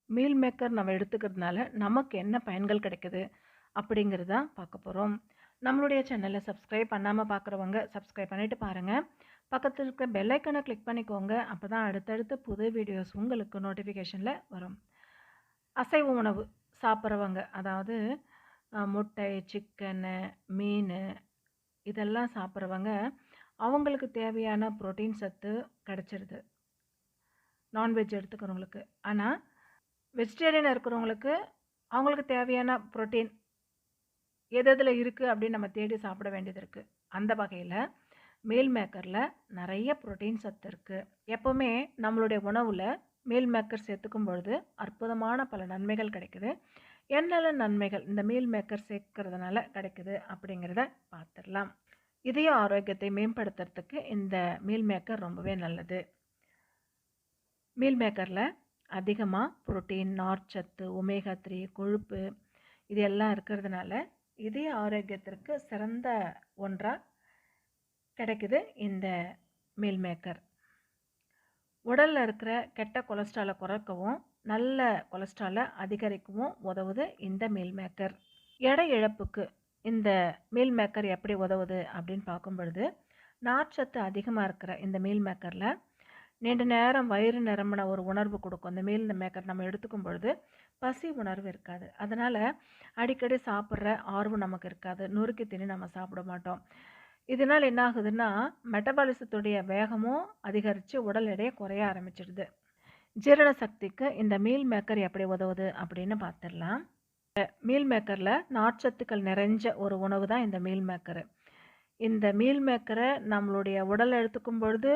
Meal maker நம்ம எடுத்துக்கிறதுனால நமக்கு என்ன பயன்கள் கிடைக்குது அப்படிங்கிறது தான் பார்க்க போகிறோம். நம்மளுடைய சேனலை சப்ஸ்கிரைப் பண்ணாமல் பார்க்குறவங்க சப்ஸ்கிரைப் பண்ணிட்டு பாருங்கள். பக்கத்தில் இருக்க பெல் ஐக்கனை கிளிக் பண்ணிக்கோங்க. அப்போ தான் அடுத்தடுத்து புது வீடியோஸ் உங்களுக்கு நோட்டிஃபிகேஷனில் வரும். அசைவ உணவு சாப்பிட்றவங்க, அதாவது முட்டை, சிக்கனு, மீன் இதெல்லாம் சாப்பிட்றவங்க அவங்களுக்கு தேவையான புரோட்டீன் சத்து கிடச்சிருது நான்வெஜ் எடுத்துக்கிறவங்களுக்கு. ஆனால் வெஜிடேரியன் இருக்கிறவங்களுக்கு அவங்களுக்கு தேவையான புரோட்டீன் எது எதில் இருக்குது அப்படின்னு நம்ம தேடி சாப்பிட வேண்டியது இருக்குது. அந்த வகையில் மீல் மேக்கரில் நிறைய புரோட்டீன் சத்து இருக்குது. எப்போவுமே நம்மளுடைய உணவில் மீல் மேக்கர் சேர்த்துக்கும் பொழுது அற்புதமான பல நன்மைகள் கிடைக்குது. என்னென்ன நன்மைகள் இந்த மீல் மேக்கர் சேர்க்கறதுனால கிடைக்குது அப்படிங்கிறத பார்த்துடலாம். இதய ஆரோக்கியத்தை மேம்படுத்துறதுக்கு இந்த மீல் மேக்கர் ரொம்பவே நல்லது. மீல் மேக்கரில் அதிகமாக புரோட்டீன், நார்ச்சத்து, ஒமேகா 3, கொழுப்பு இது எல்லாம் இருக்கிறதுனால இதய ஆரோக்கியத்திற்கு சிறந்த ஒன்றாக கிடைக்குது இந்த மீல் மேக்கர். உடலில் இருக்கிற கெட்ட கொலஸ்ட்ராலை குறைக்கவும் நல்ல கொலஸ்ட்ராலை அதிகரிக்கவும் உதவுது இந்த மீல் மேக்கர். எடை இழப்புக்கு இந்த மீல் மேக்கர் எப்படி உதவுது அப்படின்னு பார்க்கும் பொழுது, நார்ச்சத்து அதிகமாக இருக்கிற இந்த மீல் மேக்கரில் நீண்ட நேரம் வயிறு நிரம்பின ஒரு உணர்வு கொடுக்கும். இந்த மீல் மேக்கர் நம்ம எடுத்துக்கும் பொழுது பசி உணர்வு இருக்காது. அதனால் அடிக்கடி சாப்பிட்ற ஆர்வம் நமக்கு இருக்காது. நொறுக்கி திணி நம்ம சாப்பிட மாட்டோம். இதனால் என்ன ஆகுதுன்னா, மெட்டபாலிசத்துடைய வேகமும் அதிகரித்து உடல் எடையை குறைய ஆரம்பிச்சிடுது. ஜீரண சக்திக்கு இந்த மீல் மேக்கர் எப்படி உதவுது அப்படின்னு பார்த்துடலாம். மீல் மேக்கரில் நார்ச்சத்துக்கள் நிறைஞ்ச ஒரு உணவு தான் இந்த மீல் மேக்கரு. இந்த மீல் மேக்கரை நம்மளுடைய உடல் எடுத்துக்கும் பொழுது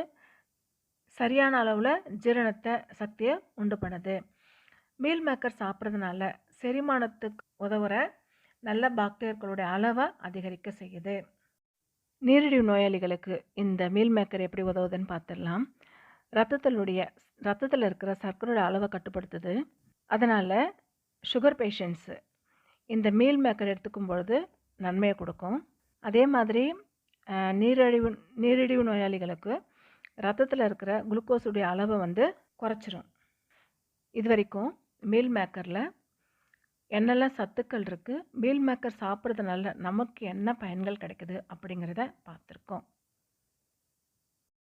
சரியான அளவில் ஜீரணத்தை சக்தியை உண்டு பண்ணுது. மீல் மேக்கர் சாப்பிட்றதுனால செரிமானத்துக்கு உதவுற நல்ல பாக்டீரியாக்களுடைய அளவை அதிகரிக்க செய்யுது. நீரிழிவு நோயாளிகளுக்கு இந்த மீல் மேக்கர் எப்படி உதவுதுன்னு பார்த்துடலாம். ரத்தத்தில் இருக்கிற சர்க்கரையோட அளவை கட்டுப்படுத்துது. அதனால் சுகர் பேஷண்ட்ஸு இந்த மீல் மேக்கர் எடுத்துக்கும் பொழுது நன்மையை கொடுக்கும். அதே மாதிரி நீரிழிவு நோயாளிகளுக்கு ரத்தத்தில் இருக்கிற குளுக்கோஸுடைய அளவை குறைச்சிரும். இது வரைக்கும் மீல் மேக்கரில் என்னெல்லாம் சத்துக்கள் இருக்குது, மீல் மேக்கர் சாப்பிட்றதுனால நமக்கு என்ன பயன்கள் கிடைக்குது அப்படிங்கிறத பார்த்துருக்கோம்.